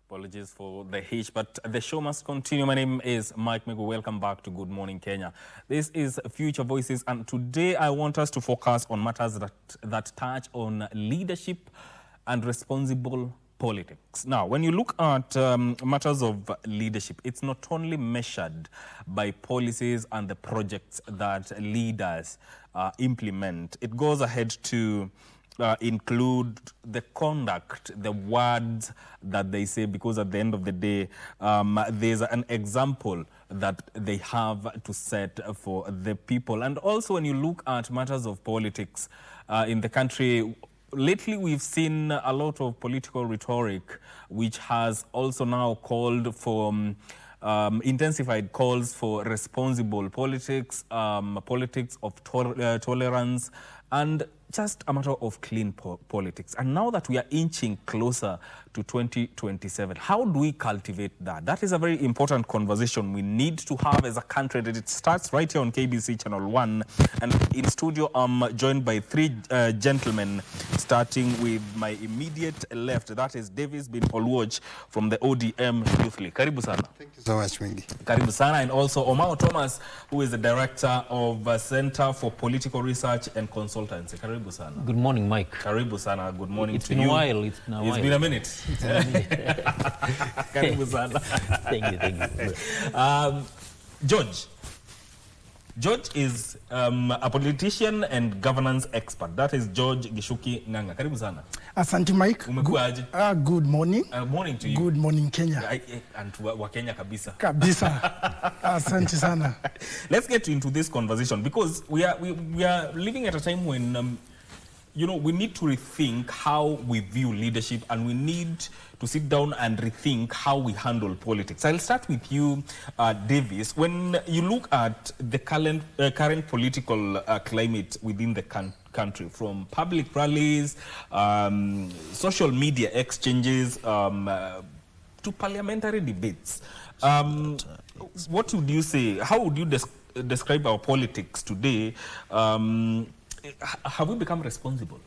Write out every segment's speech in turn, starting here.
Apologies for the hitch, but the show must continue. My name is Mike Mego. Welcome back to Good Morning Kenya. This is Future Voices, and today I want us to focus on matters that touch on leadership and responsible politics. Now, when you look at matters of leadership, it's not only measured by policies and the projects that leaders implement. It goes ahead to include the conduct, the words that they say, because at the end of the day, there's an example that they have to set for the people. And also when you look at matters of politics in the country, lately we've seen a lot of political rhetoric, which has also now called for intensified calls for responsible politics, politics of tolerance, and just a matter of clean politics. And now that we are inching closer to 2027, how do we cultivate that? That is a very important conversation we need to have as a country. That it starts right here on KBC Channel 1. And in studio, I'm joined by three gentlemen, starting with my immediate left. That is Davis bin Oluoch from the ODM Youth League. Karibu sana. Thank you so much, Mingi. Karibu sana. And also Omar Thomas, who is the director of Center for Political Research and Consultancy. Karibu sana. Good morning, Mike. Karibu sana. Good morning It's to been you. a while. It's been a while. It's been a minute. Karibu sana. Thank you. George is a politician and governance expert. That is George Gishuki Nganga. Karibu sana. Asante Mike. Umekuaje? Good morning. Morning to you. Good morning Kenya. And wa Kenya kabisa. Kabisa. Asante sana. Let's get into this conversation because we are living at a time when we need to rethink how we view leadership, and we need to sit down and rethink how we handle politics. I'll start with you, Davis. When you look at the current political climate within the country, from public rallies, social media exchanges, to parliamentary debates, what would you say? How would you describe our politics today? Have we become responsible?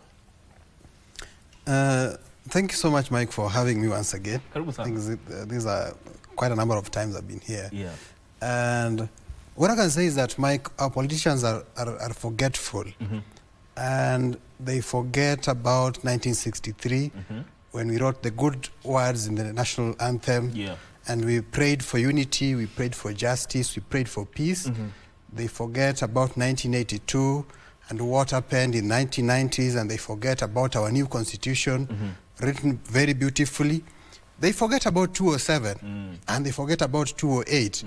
Thank you so much, Mike, for having me once again. I think these are quite a number of times I've been here. Yeah. And what I can say is that, Mike, our politicians are forgetful. And they forget about 1963, when we wrote the good words in the national anthem. Yeah. And we prayed for unity, we prayed for justice, we prayed for peace. They forget about 1982 and what happened in 1990s, and they forget about our new constitution, written very beautifully. They forget about 207, and they forget about 208.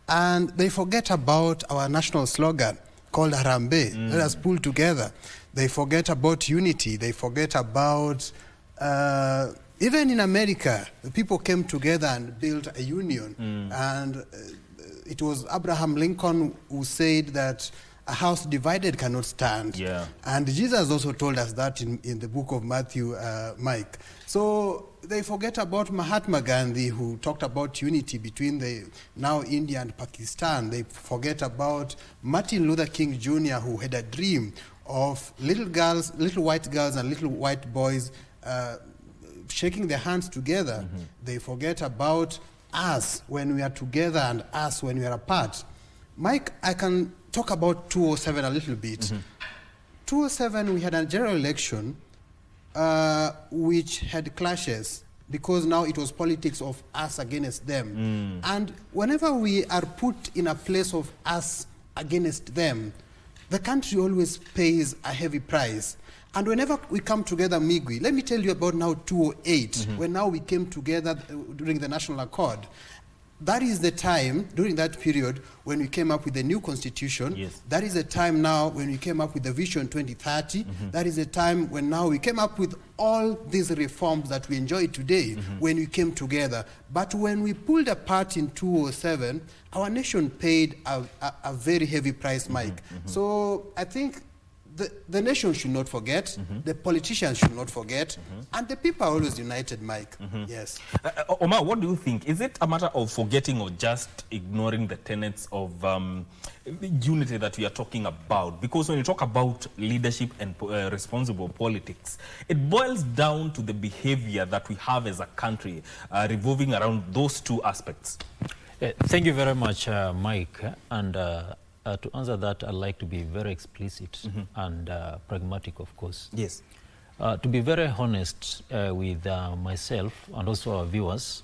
And they forget about our national slogan called Harambe, let us pull together. They forget about unity. They forget about, even in America, the people came together and built a union. And it was Abraham Lincoln who said that a house divided cannot stand. Yeah. And Jesus also told us that in the book of Matthew, Mike. So they forget about Mahatma Gandhi, who talked about unity between the now India and Pakistan. They forget about Martin Luther King Jr., who had a dream of little girls, little white girls and little white boys shaking their hands together. They forget about us when we are together and us when we are apart. Mike, I can talk about 207 a little bit. 207, we had a general election which had clashes, because now it was politics of us against them. And whenever we are put in a place of us against them, the country always pays a heavy price. And whenever we come together, Migwi, let me tell you about now 208, when now we came together during the National Accord. That is the time, during that period, when we came up with the new constitution. Yes. That is the time now when we came up with the Vision 2030. That is the time when now we came up with all these reforms that we enjoy today, when we came together. But when we pulled apart in 2007, our nation paid a very heavy price, Mike. So I think the nation should not forget, the politicians should not forget, and the people are always united, Mike. Yes. Omar, what do you think? Is it a matter of forgetting or just ignoring the tenets of unity that we are talking about? Because when you talk about leadership and responsible politics, it boils down to the behavior that we have as a country revolving around those two aspects. Thank you very much, Mike. And to answer that, I'd like to be very explicit and pragmatic, of course. Yes. To be very honest with myself and also our viewers,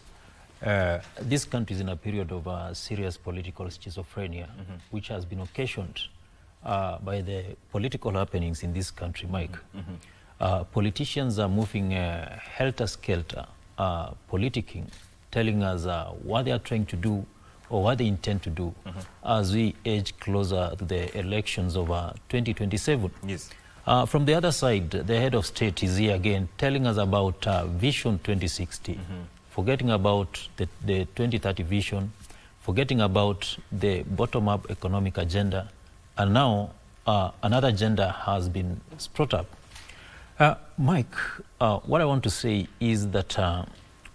this country is in a period of serious political schizophrenia, which has been occasioned by the political happenings in this country, Mike. Politicians are moving helter-skelter, politicking, telling us what they are trying to do or what they intend to do as we edge closer to the elections of 2027. Yes. From the other side, the head of state is here again telling us about Vision 2060, forgetting about the 2030 vision, forgetting about the bottom-up economic agenda, and now another agenda has been brought up. Mike, what I want to say is that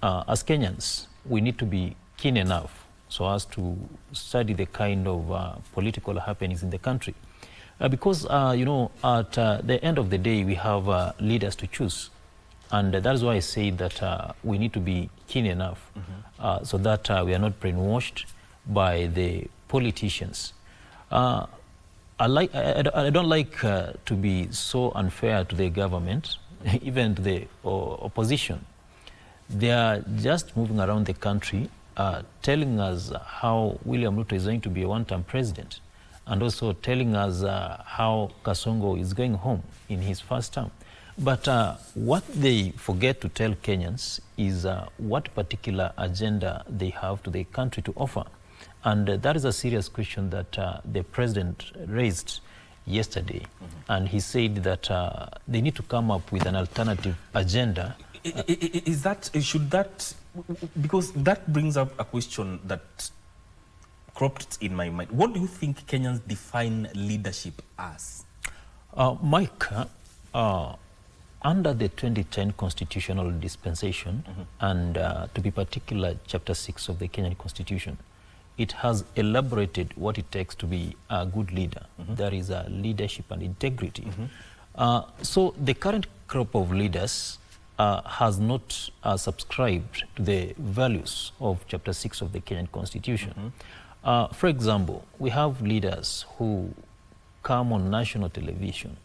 as Kenyans, we need to be keen enough so as to study the kind of political happenings in the country. Because, you know, at the end of the day, we have leaders to choose. And that's why I say that we need to be keen enough so that we are not brainwashed by the politicians. I don't like to be so unfair to the government, even to the opposition. They are just moving around the country telling us how William Ruto is going to be a one-term president, and also telling us how Kasongo is going home in his first term. But what they forget to tell Kenyans is what particular agenda they have to the country to offer. And that is a serious question that the president raised yesterday. And he said that they need to come up with an alternative agenda. Should that, because that brings up a question that cropped in my mind. What do you think Kenyans define leadership as? Mike, under the 2010 constitutional dispensation, and to be particular, Chapter 6 of the Kenyan Constitution, it has elaborated what it takes to be a good leader. There is leadership and integrity. So the current crop of leaders has not subscribed to the values of Chapter 6 of the Kenyan Constitution. For example, we have leaders who come on national television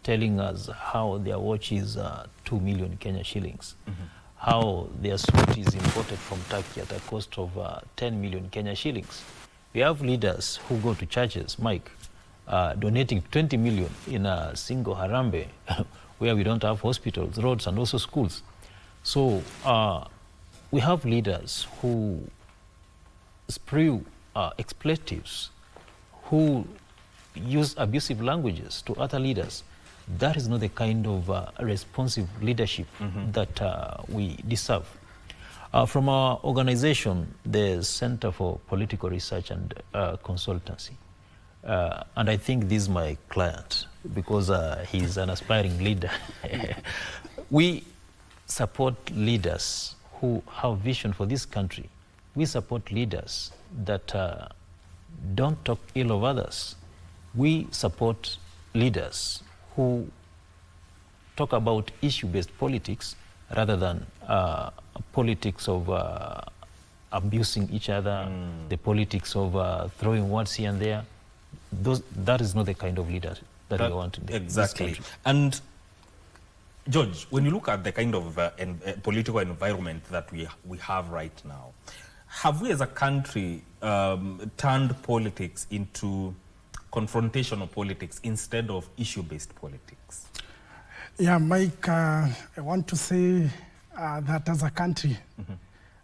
telling us how their watch is 2 million Kenya shillings, how their suit is imported from Turkey at a cost of 10 million Kenya shillings. We have leaders who go to churches, Mike, donating 20 million in a single harambe where we don't have hospitals, roads, and also schools. So we have leaders who spew expletives, who use abusive languages to other leaders. That is not the kind of responsive leadership that we deserve. From our organization, the Center for Political Research and Consultancy, and I think this is my client because he's an aspiring leader. We support leaders who have vision for this country. We support leaders that don't talk ill of others. We support leaders who talk about issue-based politics rather than politics of abusing each other, the politics of throwing words here and there. That is not the kind of leader that we want in this country. And George, when you look at the kind of political environment that we have right now, have we as a country turned politics into confrontational politics instead of issue-based politics? Yeah, Mike, I want to say that as a country,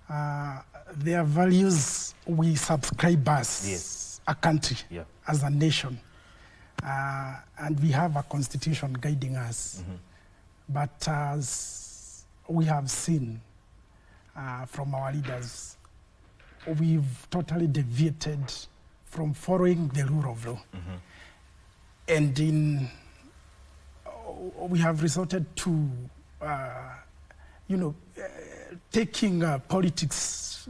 there are values we subscribe as a country, as a nation. And we have a constitution guiding us. But as we have seen from our leaders, we've totally deviated from following the rule of law. And in we have resorted to, taking politics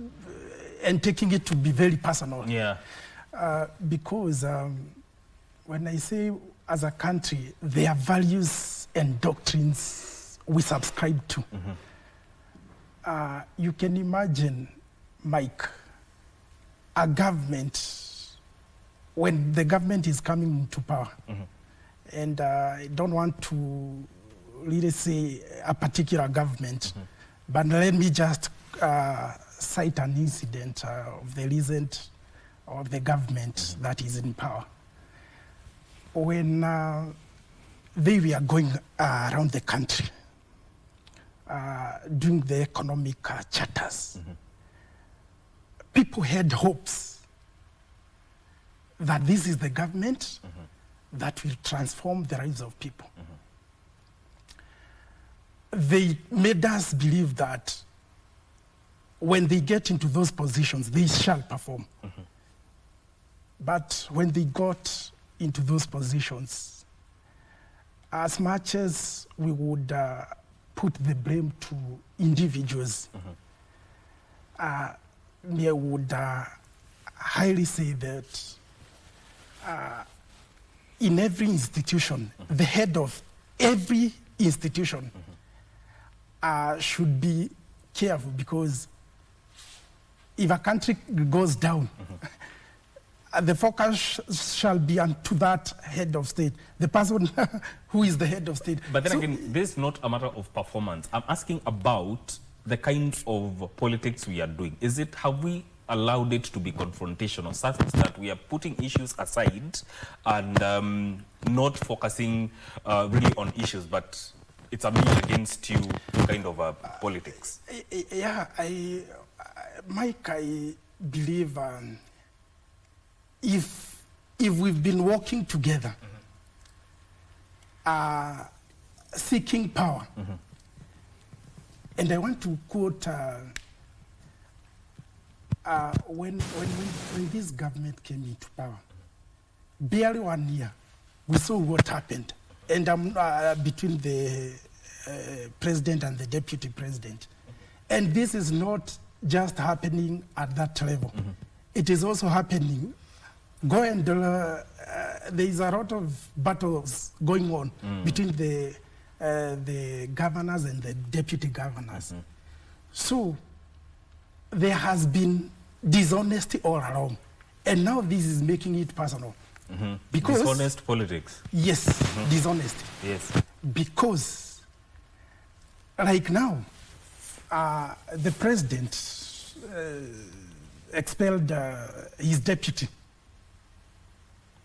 and taking it to be very personal. Yeah. Because when I say as a country, there are values and doctrines we subscribe to. You can imagine, Mike, a government, when the government is coming into power, and I don't want to really say a particular government, but let me just cite an incident of the recent of the government that is in power. When they were going around the country doing the economic charters, people had hopes that this is the government that will transform the lives of people. They made us believe that when they get into those positions, they shall perform. But when they got into those positions, as much as we would put the blame to individuals, I would highly say that in every institution, the head of every institution should be careful, because if a country goes down, the focus shall be onto that head of state, the person who is the head of state. But then again, this is not a matter of performance. I'm asking about the kind of politics we are doing. Is it, have we allowed it to be confrontational, such that we are putting issues aside and not focusing really on issues, but it's a me against you kind of politics? Yeah, Mike, I believe if we've been working together, seeking power, and I want to quote when this government came into power, barely 1 year, we saw what happened, and between the president and the deputy president, and this is not just happening at that level. It is also happening. There is a lot of battles going on between the governors and the deputy governors. So there has been dishonesty all around, and now this is making it personal. Because dishonest politics. Yes, dishonesty. Yes. Because like now, the president expelled his deputy.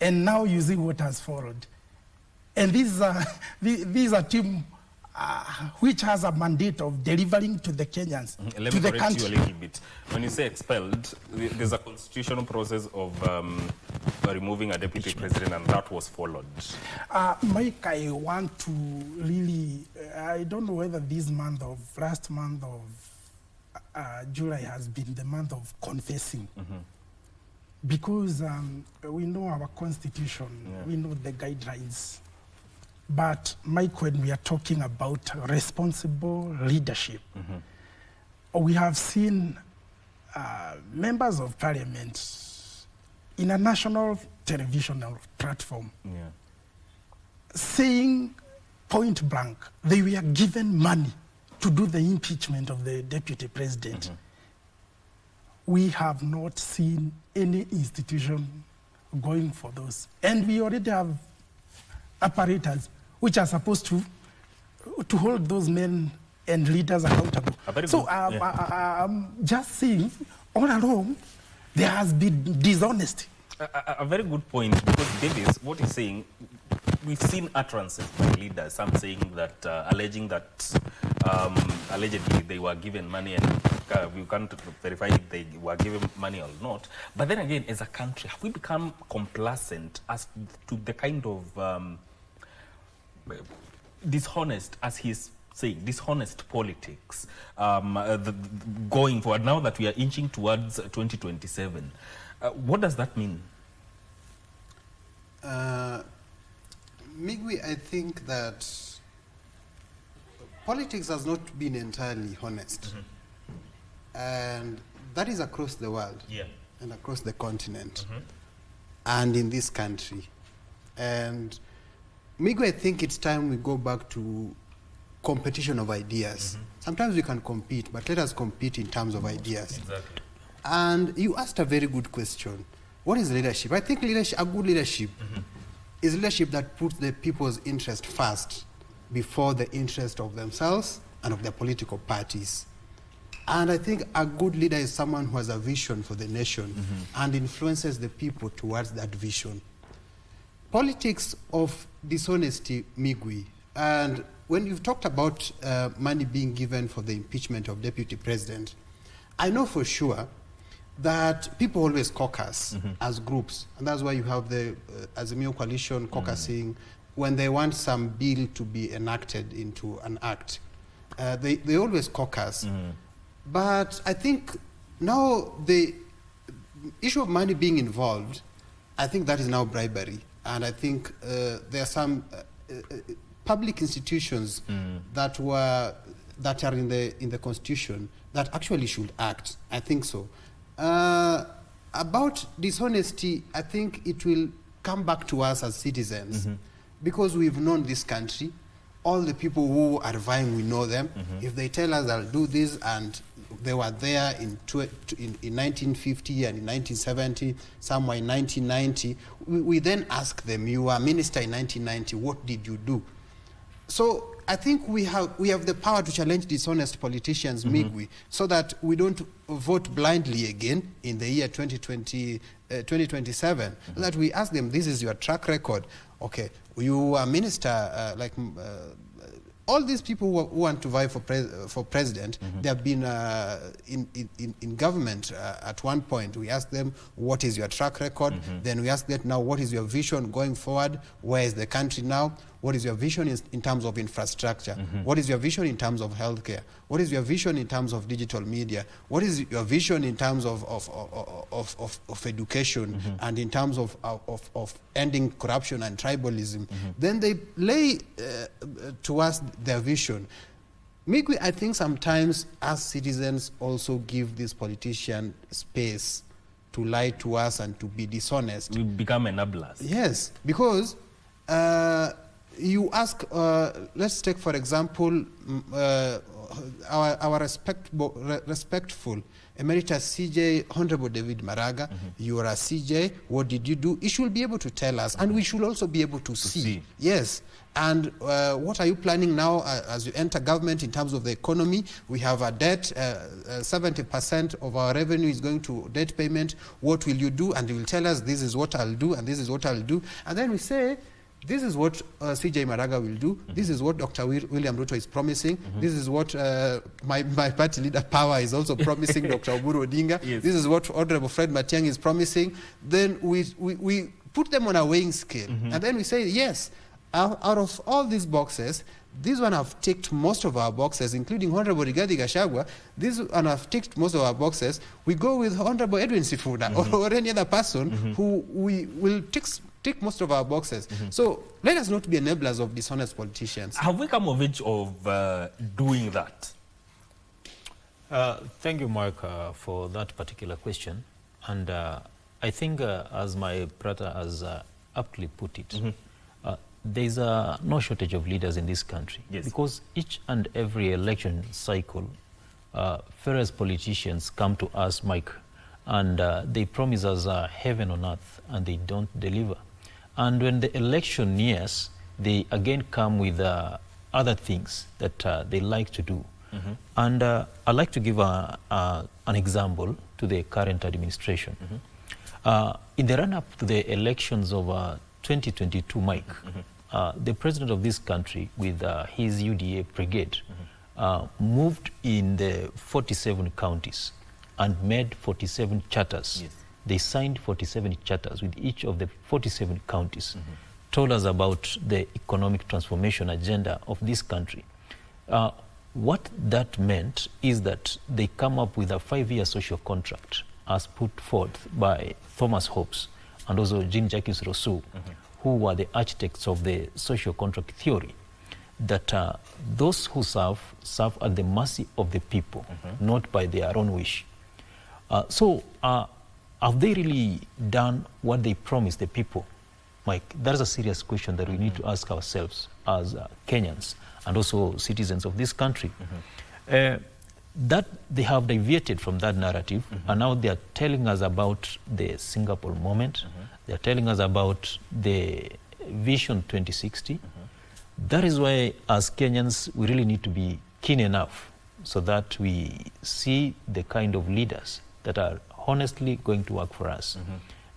And now you see what has followed. And this is a team which has a mandate of delivering to the Kenyans, Let to me the correct country. you a little bit. When you say expelled, there's a constitutional process of removing a deputy president, and that was followed. Mike, I want to really, I don't know whether last month of July has been the month of confessing. Because we know our constitution, we know the guidelines. But Mike, when we are talking about responsible leadership, we have seen members of parliament in a national television platform saying point blank they were given money to do the impeachment of the deputy president. We have not seen any institution going for those. And we already have apparatus which are supposed to hold those men and leaders accountable. So I'm just saying, all along, there has been dishonesty. A very good point, because Davis, what he's saying, we've seen utterances by leaders, some saying that, alleging that allegedly they were given money, and we can't verify if they were given money or not. But then again, as a country, have we become complacent as to the kind of dishonest, as he's saying, dishonest politics going forward, now that we are inching towards 2027? Migwi, I think that politics has not been entirely honest. And that is across the world and across the continent and in this country. And Migwi, I think it's time we go back to competition of ideas. Sometimes we can compete, but let us compete in terms of ideas. Exactly. And you asked a very good question. What is leadership? I think leadership, a good leadership is leadership that puts the people's interest first before the interest of themselves and of their political parties. And I think a good leader is someone who has a vision for the nation and influences the people towards that vision. Politics of dishonesty, Migwi, and when you've talked about money being given for the impeachment of Deputy President, I know for sure that people always caucus as groups, and that's why you have the Azimio Coalition caucusing when they want some bill to be enacted into an act. They always caucus. But I think now the issue of money being involved, I think that is now bribery. And I think there are some public institutions that are in the Constitution that actually should act. I think so. About dishonesty, I think it will come back to us as citizens because we've known this country. All the people who are vying, we know them. If they tell us they'll do this, and they were there in 1950 and in 1970, somewhere in 1990, we then ask them, you were minister in 1990, what did you do? So I think we have the power to challenge dishonest politicians, Migwi, so that we don't vote blindly again in the year 2027. So that we ask them, this is your track record. Okay, you are minister, all these people who want to vie for president, they have been in government at one point. We ask them, what is your track record? Then we ask them, now, what is your vision going forward? Where is the country now? What is your vision in terms of infrastructure? What is your vision in terms of healthcare? What is your vision in terms of digital media? What is your vision in terms of education and in terms of ending corruption and tribalism? Then they lay to us their vision. Migwi, I think sometimes as citizens also give this politician space to lie to us and to be dishonest. We become enablers. Yes, because you ask, let's take for example, our respectful Emeritus CJ, Honorable David Maraga, you are a CJ, what did you do? He should be able to tell us, and we should also be able to see. Yes, and what are you planning now as you enter government in terms of the economy? We have a debt, 70% of our revenue is going to debt payment. What will you do? And you will tell us, this is what I'll do, and this is what I'll do. And then we say, this is what CJ Maraga will do. This is what Dr. William Ruto is promising. This is what my party leader Power is also promising, Dr. Oburu Odinga. This is what Honorable Fred Matiang'i is promising. Then we put them on a weighing scale. And then we say, yes, out of all these boxes, these one have ticked most of our boxes, including Honorable Rigathi Gachagua. These one have ticked most of our boxes. We go with Honorable Edwin Sifuna or any other person who we will tick most of our boxes. So let us not be enablers of dishonest politicians. Have we come of age of doing that? Thank you, Mark, for that particular question. And I think, as my brother has aptly put it, there's no shortage of leaders in this country. Because each and every election cycle, various politicians come to us, Mike, and they promise us heaven on earth, and they don't deliver. And when the election nears, they again come with other things that they like to do. And I'd like to give an example to the current administration. In the run-up to the elections of 2022, Mike, the president of this country with his UDA brigade moved in the 47 counties and made 47 charters. They signed 47 charters with each of the 47 counties, told us about the economic transformation agenda of this country. What that meant is that they come up with a 5-year social contract as put forth by Thomas Hobbes and also Jean-Jacques Rousseau, who were the architects of the social contract theory, that those who serve at the mercy of the people, not by their own wish. So have they really done what they promised the people? Mike, that is a serious question that we need to ask ourselves as Kenyans and also citizens of this country. That they have deviated from that narrative, and now they are telling us about the Singapore moment. They are telling us about the Vision 2060. That is why, as Kenyans, we really need to be keen enough so that we see the kind of leaders that are honestly going to work for us,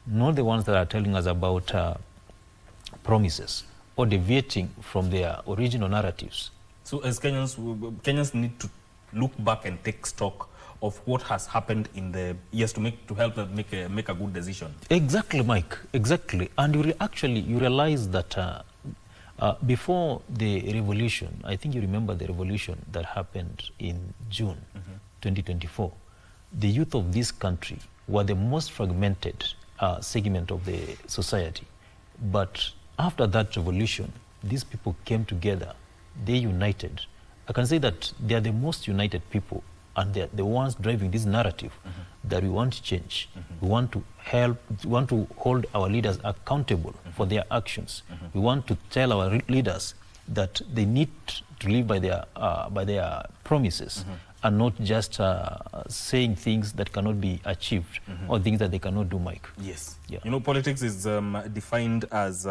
not the ones that are telling us about promises or deviating from their original narratives. So as Kenyans need to look back and take stock of what has happened in the years to help them make a good decision. Exactly, Mike. Exactly, and you realize that before the revolution, I think you remember the revolution that happened in June 2024. The youth of this country were the most fragmented segment of the society, but after that revolution, these people came together. They united. I can say that they are the most united people, and they are the ones driving this narrative that we want to change. We want to help, we want to hold our leaders accountable for their actions. We want to tell our leaders that they need to live by their promises and not just saying things that cannot be achieved or things that they cannot do, Mike. Yes. Yeah. You know, politics is defined as,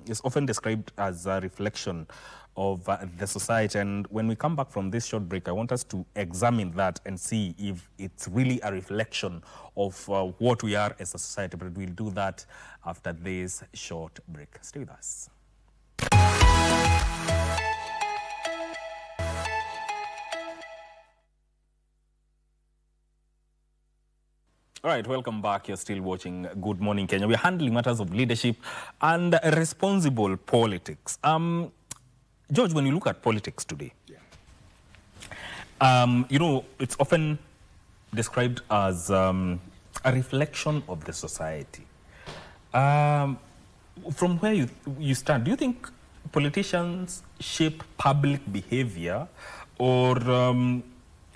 is often described as a reflection of the society. And when we come back from this short break, I want us to examine that and see if it's really a reflection of what we are as a society. But we'll do that after this short break. Stay with us. All right, welcome back. You're still watching Good Morning Kenya. We're handling matters of leadership and responsible politics. George, when you look at politics today, you know, it's often described as a reflection of the society. From where you stand, do you think politicians shape public behavior, or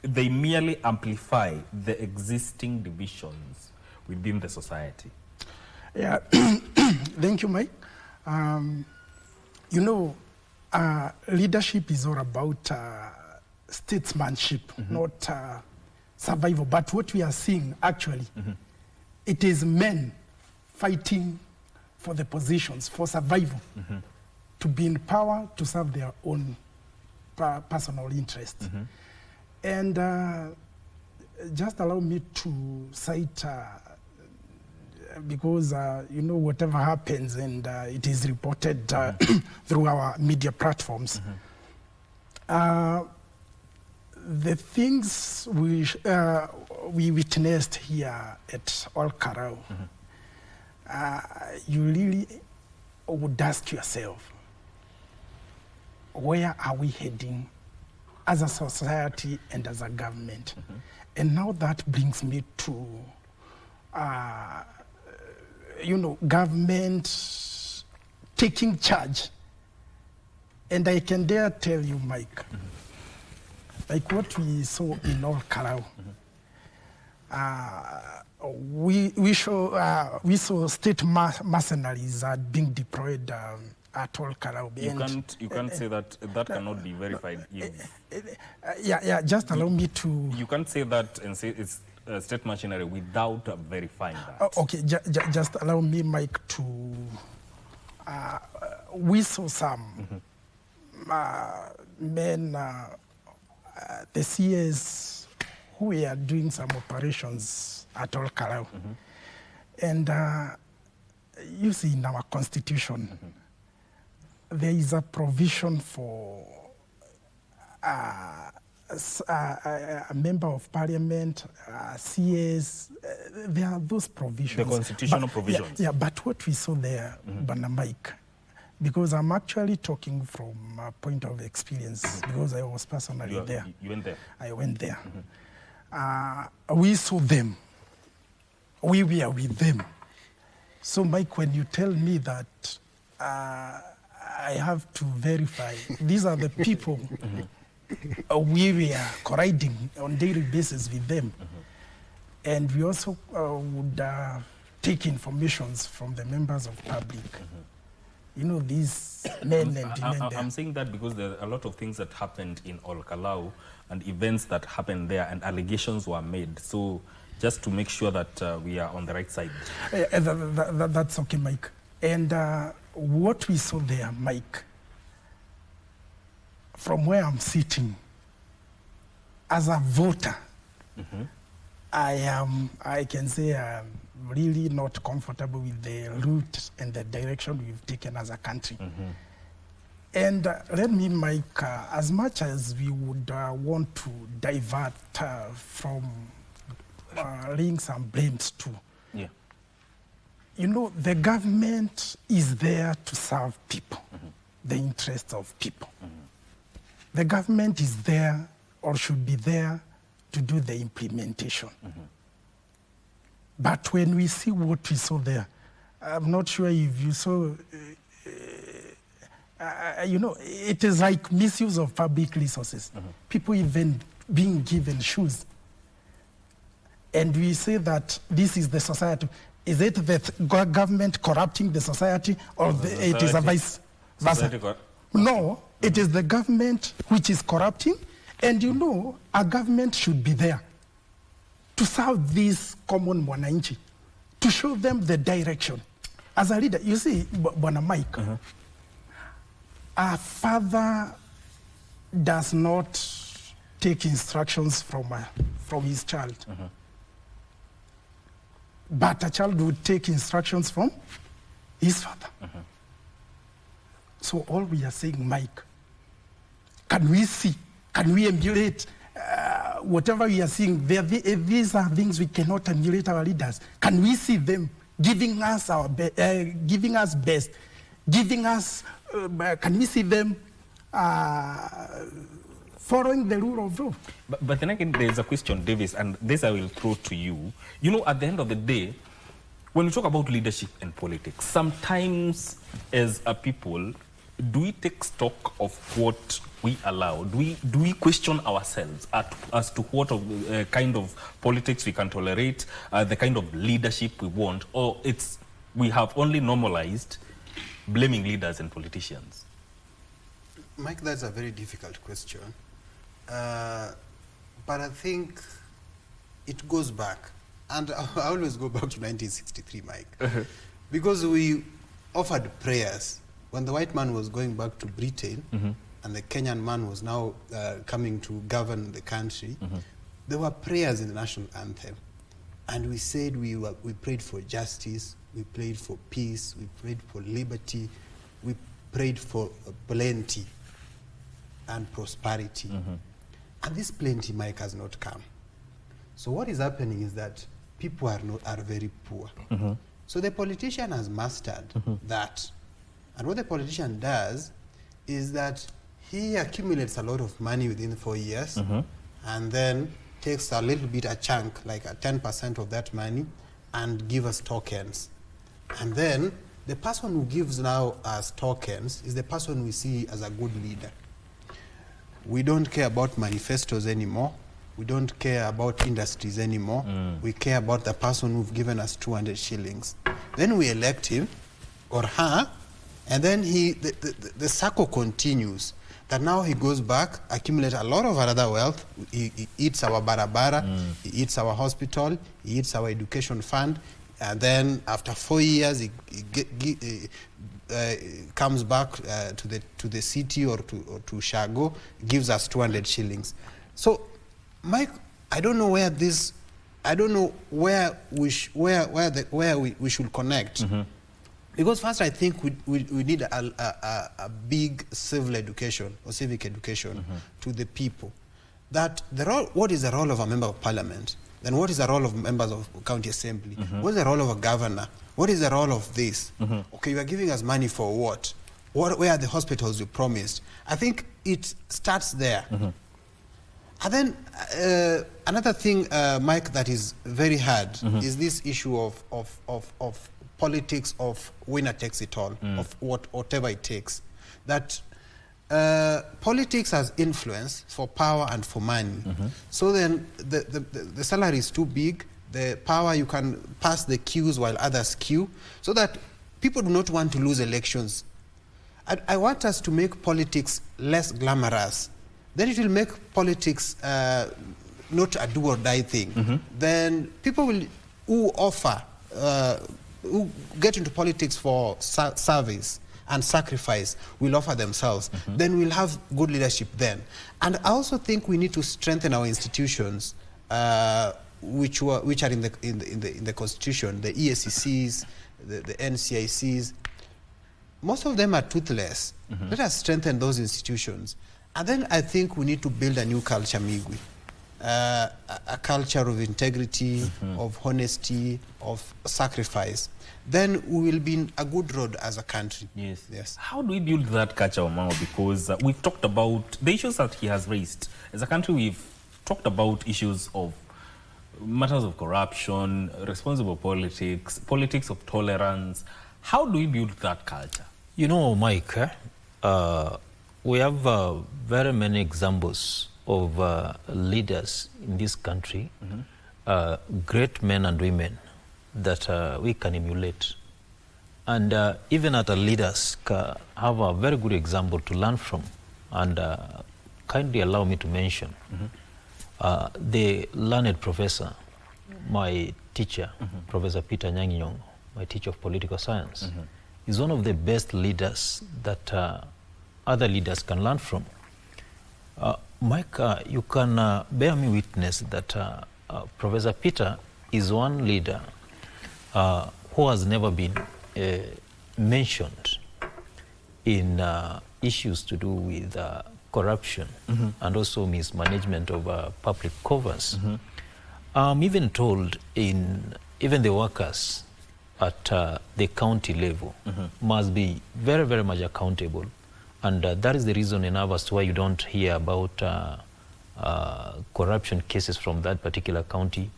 they merely amplify the existing divisions within the society? Yeah, thank you, Mike. You know, leadership is all about statesmanship, not survival. But what we are seeing, actually, it is men fighting for the positions, for survival, to be in power, to serve their own personal interests. And just allow me to cite, because, you know, whatever happens and it is reported through our media platforms, the things we witnessed here at Ol Karau, you really would ask yourself, where are we heading as a society and as a government? And now that brings me to, you know, government taking charge. And I can dare tell you, Mike, like what we saw in Ol Karau, we saw state mercenaries being deployed at Ol Karau. You can't say that cannot be verified. Yeah, just allow me to... You can't say that and say it's state machinery without verifying that. Okay, just allow me, Mike, to... we saw some men, the CS, who were doing some operations at Ol Karau. And you see, in our constitution, there is a provision for a member of parliament, CS, there are those provisions. The constitutional provisions. Yeah, but what we saw there, Bana Mike, because I'm actually talking from a point of experience, because I was personally there. You went there? I went there. We saw them. We were with them. So, Mike, when you tell me that I have to verify. These are the people we were colliding on daily basis with them. And we also would take informations from the members of public. You know, these men and women there. I'm saying that because there are a lot of things that happened in Olkalau and events that happened there and allegations were made. So just to make sure that we are on the right side. That's okay, Mike. And what we saw there, Mike, from where I'm sitting, as a voter, I can say I'm really not comfortable with the route and the direction we've taken as a country. And let me, Mike, as much as we would want to divert from laying some blames too, you know, the government is there to serve people, the interests of people. The government is there or should be there to do the implementation. But when we see what we saw there, I'm not sure if you saw, you know, it is like misuse of public resources. People even being given shoes. And we say that this is the society. Is it the government corrupting the society or it is a vice versa? No, it is the government which is corrupting. And you know, a government should be there to serve these common mwananchi, to show them the direction. As a leader, you see, Bwana Mike, a father does not take instructions from his child. But a child would take instructions from his father. So all we are saying, Mike, can we see, can we emulate whatever we are seeing? These are things we cannot emulate our leaders. Can we see them giving us our giving us best, giving us? Can we see them following the rule of law? But then again, there is a question, Davis, and this I will throw to you. You know, at the end of the day, when we talk about leadership and politics, sometimes as a people, do we take stock of what we allow? Do we question ourselves as to what kind of politics we can tolerate, the kind of leadership we want, or we have only normalized blaming leaders and politicians? Mike, that's a very difficult question. But I think it goes back. And I always go back to 1963, Mike. Because we offered prayers. When the white man was going back to Britain, and the Kenyan man was now coming to govern the country, there were prayers in the national anthem. And we said we prayed for justice, we prayed for peace, we prayed for liberty, we prayed for plenty and prosperity. And this plenty, Mike, has not come. So what is happening is that people are very poor. So the politician has mastered that. And what the politician does is that he accumulates a lot of money within 4 years and then takes a little bit, a chunk, like a 10% of that money, and give us tokens. And then the person who gives now us tokens is the person we see as a good leader. We don't care about manifestos anymore. We don't care about industries anymore. We care about the person who've given us 200 shillings. Then we elect him or her, and then the circle continues. That now he goes back, accumulates a lot of other wealth. He eats our barabara, he eats our hospital, he eats our education fund, and then after 4 years, he comes back to the city or to Shago, gives us 200 shillings. So, Mike, I don't know where this, I don't know where we should connect. Because first, I think we need a big civil education or civic education to the people. That what is the role of a member of parliament? Then what is the role of members of county assembly? What is the role of a governor? What is the role of this? Okay, you are giving us money for what? Where are the hospitals you promised? I think it starts there. And then another thing, Mike, that is very hard is this issue of politics of winner takes it all, of whatever it takes. That politics has influence for power and for money. So then the salary is too big, the power, you can pass the queues while others queue, so that people do not want to lose elections. I want us to make politics less glamorous. Then it will make politics not a do or die thing. Then people who offer, who get into politics for service and sacrifice will offer themselves. Then we'll have good leadership then. And I also think we need to strengthen our institutions, which are in the Constitution, the EACCs, the NCICs. Most of them are toothless. Let us strengthen those institutions. And then I think we need to build a new culture, Migwi. A culture of integrity, of honesty, of sacrifice. Then we will be in a good road as a country. Yes. How do we build that culture, Omao? Because we've talked about the issues that he has raised. As a country, we've talked about issues of matters of corruption, responsible politics, politics of tolerance. How do we build that culture? You know, Mike, we have very many examples of leaders in this country, great men and women that we can emulate. And even other leaders have a very good example to learn from. And kindly allow me to mention the learned professor, my teacher, Professor Peter Nyang'nyong, my teacher of political science, is one of the best leaders that other leaders can learn from. Mike, you can bear me witness that Professor Peter is one leader who has never been mentioned in issues to do with corruption and also mismanagement of public covers. I'm even told even the workers at the county level must be very, very much accountable. And that is the reason enough as to why you don't hear about corruption cases from that particular county,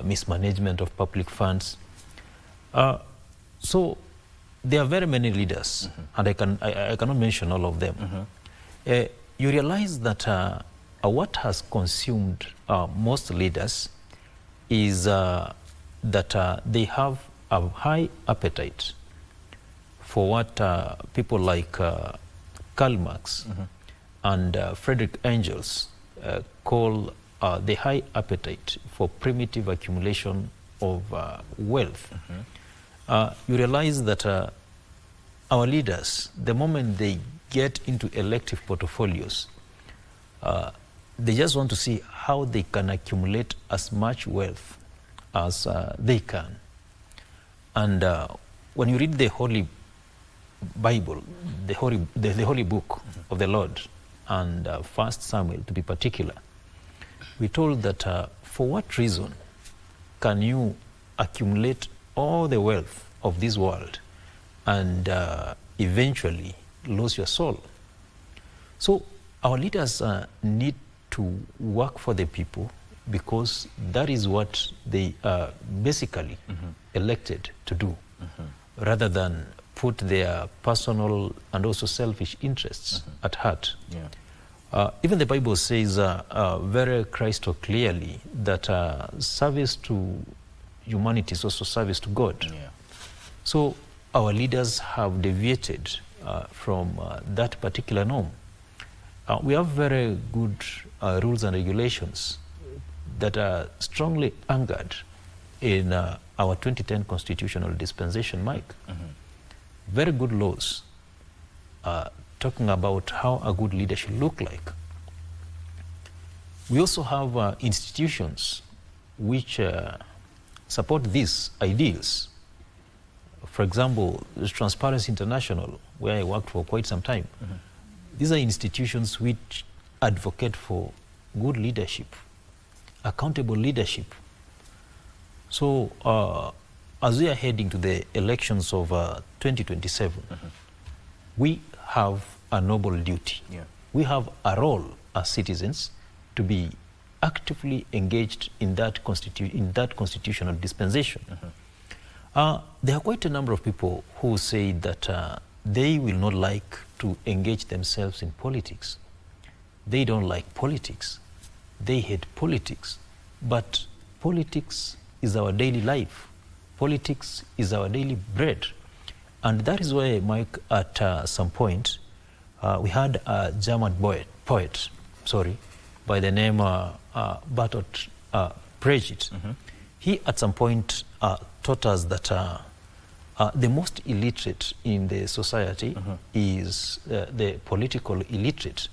mismanagement of public funds. So there are very many leaders, and I cannot mention all of them. You realize that what has consumed most leaders is that they have a high appetite for what people like Karl Marx and Friedrich Engels call the high appetite for primitive accumulation of wealth. You realize that our leaders, the moment they get into elective portfolios, they just want to see how they can accumulate as much wealth as they can. And when you read the Holy Bible, the holy book of the Lord, and 1 Samuel to be particular, we're told that for what reason can you accumulate all the wealth of this world and eventually lose your soul? So our leaders need to work for the people, because that is what they are basically elected to do, rather than put their personal and also selfish interests at heart. Even the Bible says very crystal clearly that service to humanity is also service to God. So our leaders have deviated from that particular norm. We have very good rules and regulations that are strongly anchored in our 2010 constitutional dispensation, Mike. Very good laws talking about how a good leader should look like. We also have institutions which support these ideals. For example, the Transparency International, where I worked for quite some time. These are institutions which advocate for good leadership, accountable leadership. So as we are heading to the elections of 2027, we have a noble duty. We have a role as citizens to be actively engaged in that constitutional dispensation. There are quite a number of people who say that they will not like to engage themselves in politics. They don't like politics. They hate politics. But politics is our daily life. Politics is our daily bread. And that is why, Mike, at some point, we had a German poet, by the name Bertolt Brecht. He, at some point, taught us that the most illiterate in the society is the political illiterate.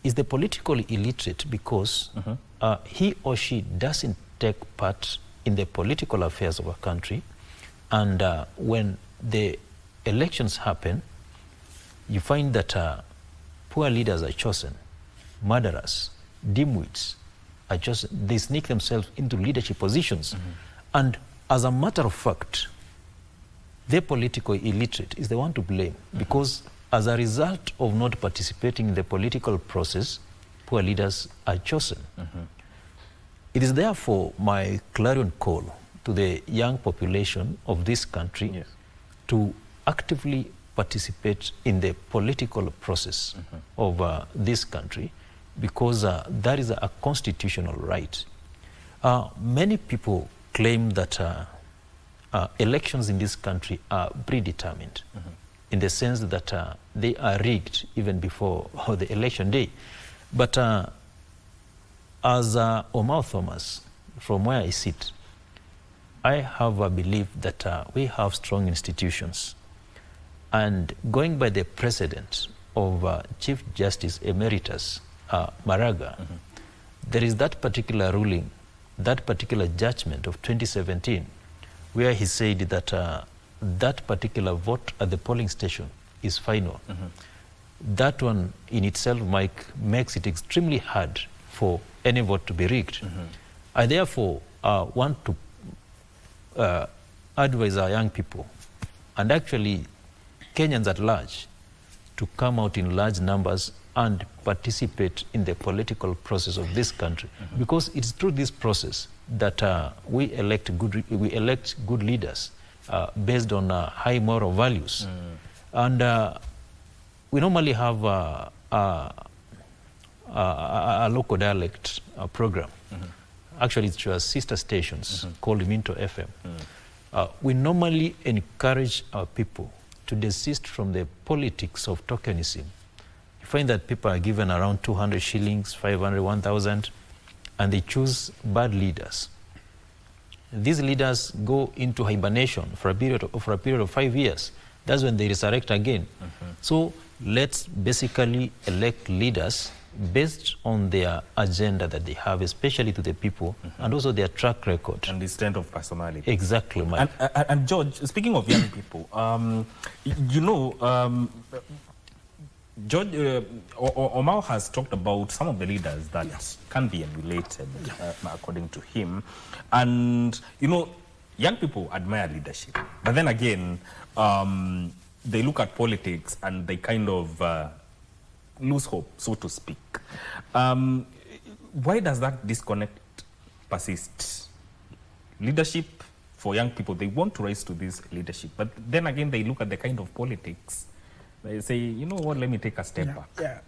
Is the political illiterate because he or she doesn't take part in the political affairs of a country, and when the elections happen, you find that poor leaders are chosen, murderers, dimwits are chosen. They sneak themselves into leadership positions. And as a matter of fact, the political illiterate is the one to blame, because as a result of not participating in the political process, poor leaders are chosen. It is therefore my clarion call to the young population of this country to actively participate in the political process of this country, because that is a constitutional right. Many people claim that elections in this country are predetermined, in the sense that they are rigged even before the election day. But as Omar Thomas, from where I sit, I have a belief that we have strong institutions. And going by the precedent of Chief Justice Emeritus Maraga, there is that particular ruling, that particular judgment of 2017, where he said that that particular vote at the polling station is final. That one in itself, Mike, makes it extremely hard for any vote to be rigged. I therefore want to advise our young people, and actually Kenyans at large, to come out in large numbers and participate in the political process of this country, because it's through this process that we elect good leaders based on high moral values. And we normally have a local dialect program. Actually, it's your sister stations called Minto FM. We normally encourage our people to desist from the politics of tokenism. You find that people are given around 200 shillings, 500, 1,000, and they choose bad leaders. These leaders go into hibernation for a period of 5 years. That's when they resurrect again. So let's basically elect leaders based on their agenda that they have, especially to the people, and also their track record. And the strength of personality. Exactly, Mike. And George, speaking of young people, you know, George, Omar has talked about some of the leaders that can be emulated, according to him. And, you know, young people admire leadership. But then again, they look at politics and they kind of lose hope, so to speak. Why does that disconnect persist? Leadership for young people, they want to rise to this leadership. But then again, they look at the kind of politics. They say, you know what, let me take a step back.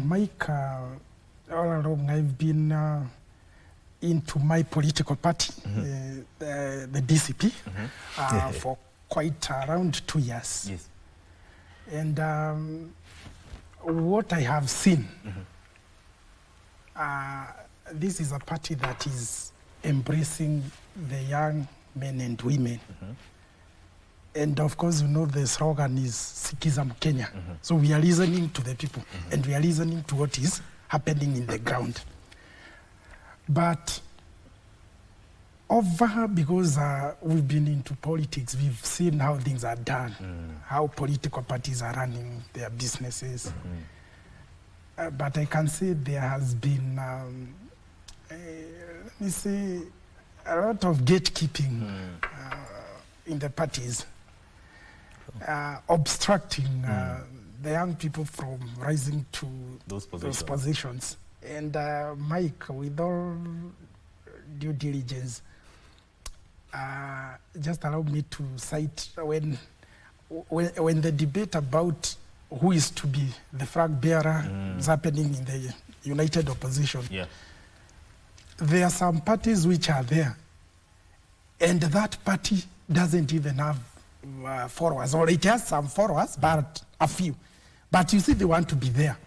Mike, all along I've been into my political party, the DCP, for quite around 2 years. Yes. And what I have seen, this is a party that is embracing the young men and women. And of course, you know, the slogan is Sikizam Kenya. So we are listening to the people, and we are listening to what is happening in the ground. But because we've been into politics, we've seen how things are done, how political parties are running their businesses. But I can say there has been, let me say, a lot of gatekeeping in the parties, obstructing the young people from rising to those positions. And Mike, with all due diligence, just allow me to cite when the debate about who is to be the flag bearer is happening in the united opposition. Yeah. There are some parties which are there, and that party doesn't even have followers, or it has some followers, but a few. But you see, they want to be there.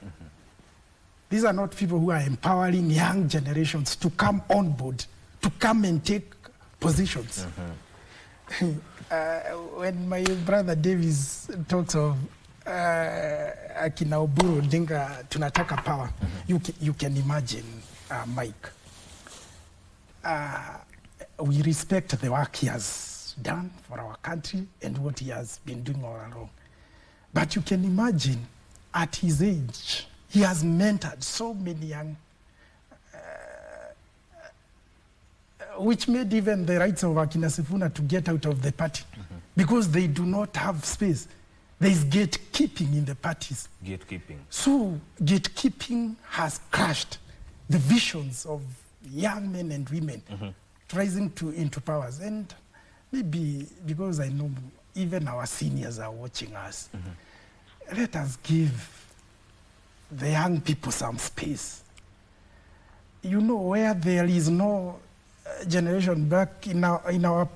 These are not people who are empowering young generations to come on board, to come and take positions. When my brother Davis talks of akina Oburu Odinga tunataka power, you can imagine, Mike. We respect the work he has done for our country and what he has been doing all along. But you can imagine, at his age, he has mentored so many young, which made even the rights of Akina Sifuna to get out of the party, because they do not have space. There is gatekeeping in the parties. Gatekeeping. So gatekeeping has crushed the visions of young men and women rising into powers. And maybe because I know even our seniors are watching us, let us give the young people some space. You know, where there is no generation, back in our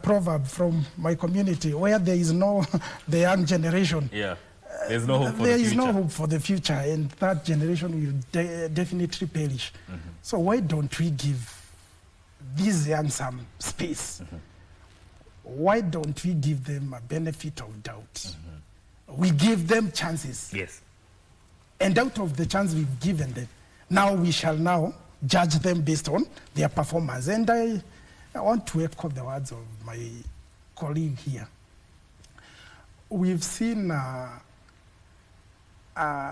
proverb from my community, where there is no the young generation, there's no hope for the future. There is no hope for the future, and that generation will definitely perish. So why don't we give these young some space? Why don't we give them a benefit of doubt? We give them chances. Yes. And out of the chance we've given them, now we shall now judge them based on their performance. And I want to echo the words of my colleague here. We've seen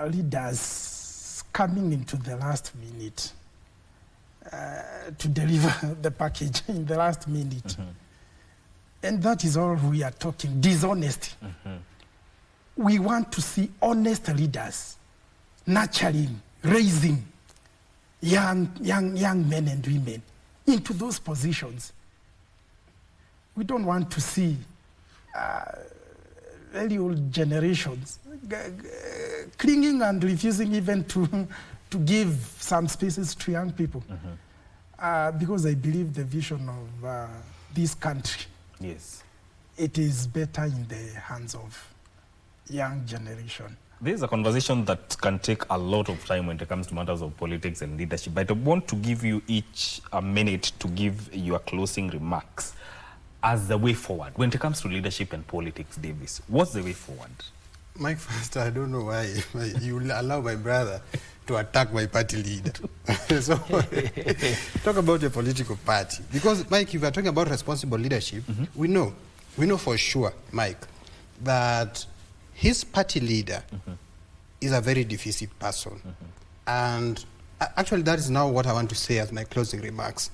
leaders coming into the last minute to deliver the package in the last minute. And that is all we are talking, dishonesty. We want to see honest leaders nurturing, raising young men and women into those positions. We don't want to see very old generations clinging and refusing even to give some spaces to young people. Because I believe the vision of this country, it is better in the hands of young generation. There's a conversation that can take a lot of time when it comes to matters of politics and leadership, but I want to give you each a minute to give your closing remarks as the way forward. When it comes to leadership and politics, Davis, what's the way forward? Mike, first, I don't know why you allow my brother to attack my party leader. So, talk about a political party. Because, Mike, if you're talking about responsible leadership, we know for sure, Mike, that his party leader is a very divisive person. And actually, that is now what I want to say as my closing remarks.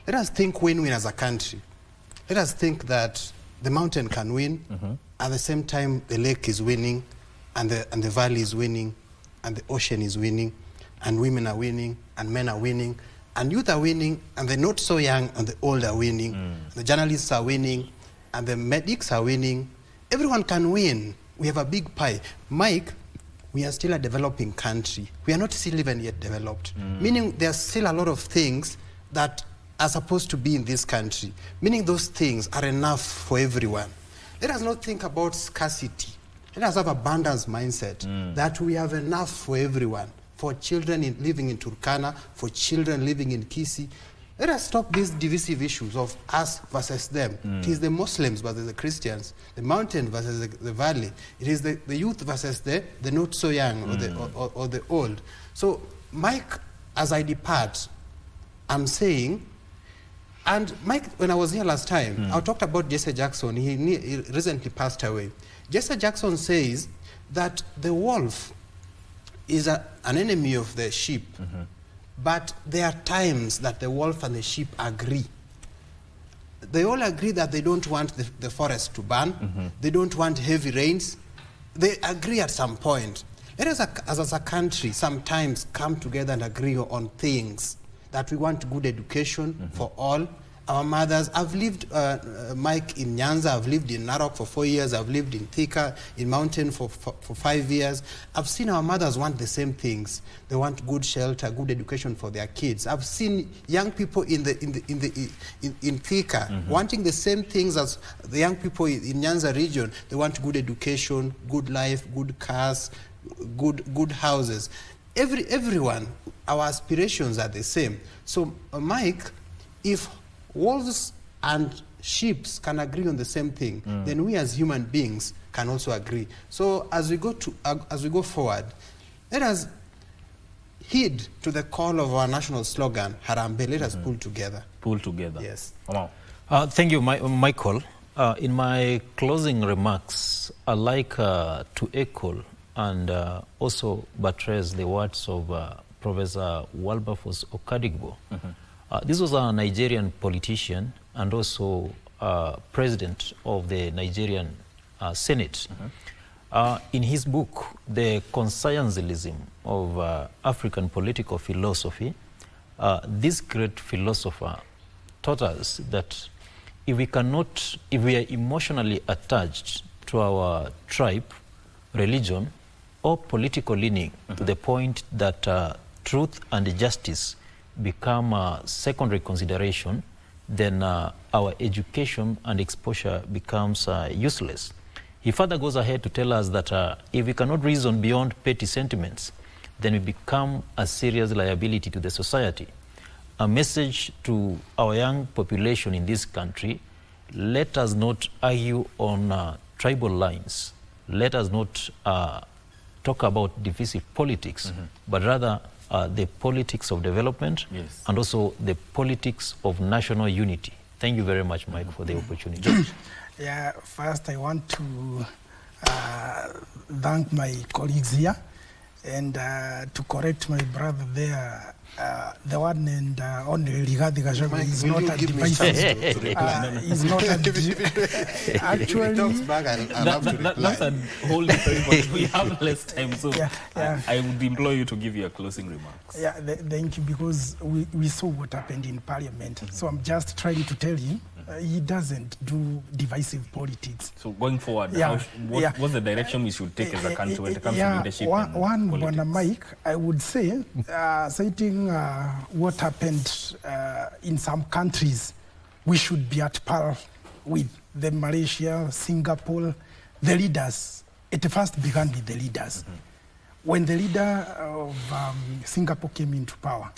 Let us think win-win as a country. Let us think that the mountain can win, at the same time the lake is winning, and the valley is winning, and the ocean is winning, and women are winning, and men are winning, and youth are winning, and the not so young and the old are winning, the journalists are winning, and the medics are winning. Everyone can win. We have a big pie. Mike, we are still a developing country. We are not still even yet developed. Meaning there's still a lot of things that are supposed to be in this country. Meaning those things are enough for everyone. Let us not think about scarcity. Let us have abundance mindset that we have enough for everyone. For children living in Turkana, for children living in Kisii. Let us stop these divisive issues of us versus them. It is the Muslims versus the Christians, the mountain versus the valley. It is the youth versus the not so young or the old. So, Mike, as I depart, I'm saying, and Mike, when I was here last time, I talked about Jesse Jackson. He recently passed away. Jesse Jackson says that the wolf is an enemy of the sheep. But there are times that the wolf and the sheep agree. They all agree that they don't want the forest to burn. They don't want heavy rains. They agree at some point. Let us, as a country, sometimes come together and agree on things. That we want good education for all, our mothers. I've lived, Mike, in Nyanza. I've lived in Narok for 4 years. I've lived in Thika, in Mountain for 5 years. I've seen our mothers want the same things. They want good shelter, good education for their kids. I've seen young people in Thika wanting the same things as the young people in Nyanza region. They want good education, good life, good cars, good houses. Everyone, our aspirations are the same. So, Mike, if wolves and sheep can agree on the same thing, then we as human beings can also agree. So as we go forward, let us heed to the call of our national slogan, Harambe. Let us pull together. Pull together. Yes. Wow. Thank you, Michael. In my closing remarks, I'd like to echo and also buttress the words of Professor Wilberforce Okadigbo. This was a Nigerian politician and also president of the Nigerian Senate. In his book, The Conscientialism of African Political Philosophy, this great philosopher taught us that if we are emotionally attached to our tribe, religion, or political leaning to the point that truth and justice become a secondary consideration, then our education and exposure becomes useless. He further goes ahead to tell us that if we cannot reason beyond petty sentiments, then we become a serious liability to the society. A message to our young population in this country: let us not argue on tribal lines. Let us not talk about divisive politics, but rather the politics of development, and also the politics of national unity. Thank you very much, Mike, for the opportunity. Yeah, first I want to thank my colleagues here and to correct my brother there. The one and only Rigathi Gachagua is not a divisive. Is not a actually. That's a whole different point. We have less time, so I would implore you to give your closing remarks. Yeah, thank you, because we saw what happened in Parliament. So I'm just trying to tell you, he doesn't do divisive politics. So going forward, what's the direction we should take as a country when it comes to leadership and politics? Mike, I would say, citing what happened in some countries, we should be at par with the Malaysia, Singapore, the leaders. It first began with the leaders. When the leader of Singapore came into power,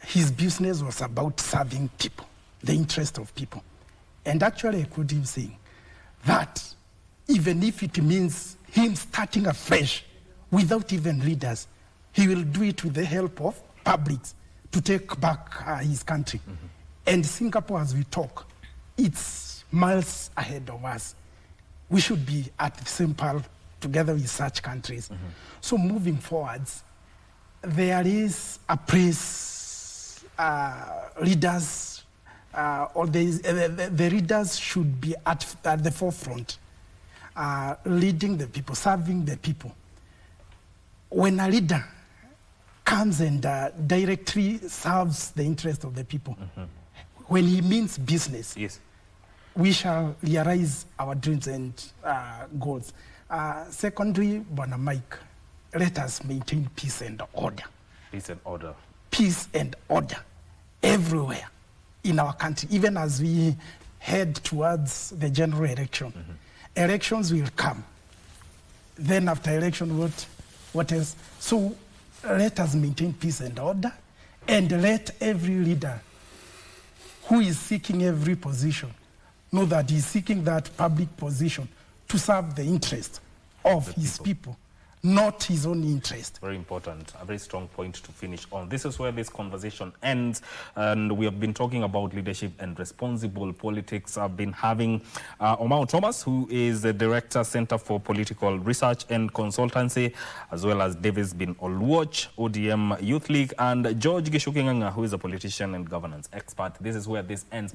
his business was about serving people, the interest of people. And actually I quote him saying that even if it means him starting afresh without even leaders, he will do it with the help of publics to take back his country. And Singapore, as we talk, it's miles ahead of us. We should be at the same par together with such countries. So moving forwards, there is a place leaders, or the leaders should be at the forefront, leading the people, serving the people. When a leader comes and directly serves the interest of the people, when he means business, we shall realize our dreams and goals. Secondly, Bwana Mike, let us maintain peace and order. Peace and order. Peace and order everywhere in our country, even as we head towards the general election. Elections will come. Then after election, what else? So let us maintain peace and order, and let every leader who is seeking every position know that he's seeking that public position to serve the interest of his people, not his own interest. Very important, a very strong point to finish on. This is where this conversation ends, and we have been talking about leadership and responsible politics. I've been having Omar Thomas, who is the Director, Center for Political Research and Consultancy, as well as Davis Bin Oluoch, ODM Youth League, and George Gishukinganga, who is a politician and governance expert. This is where this ends.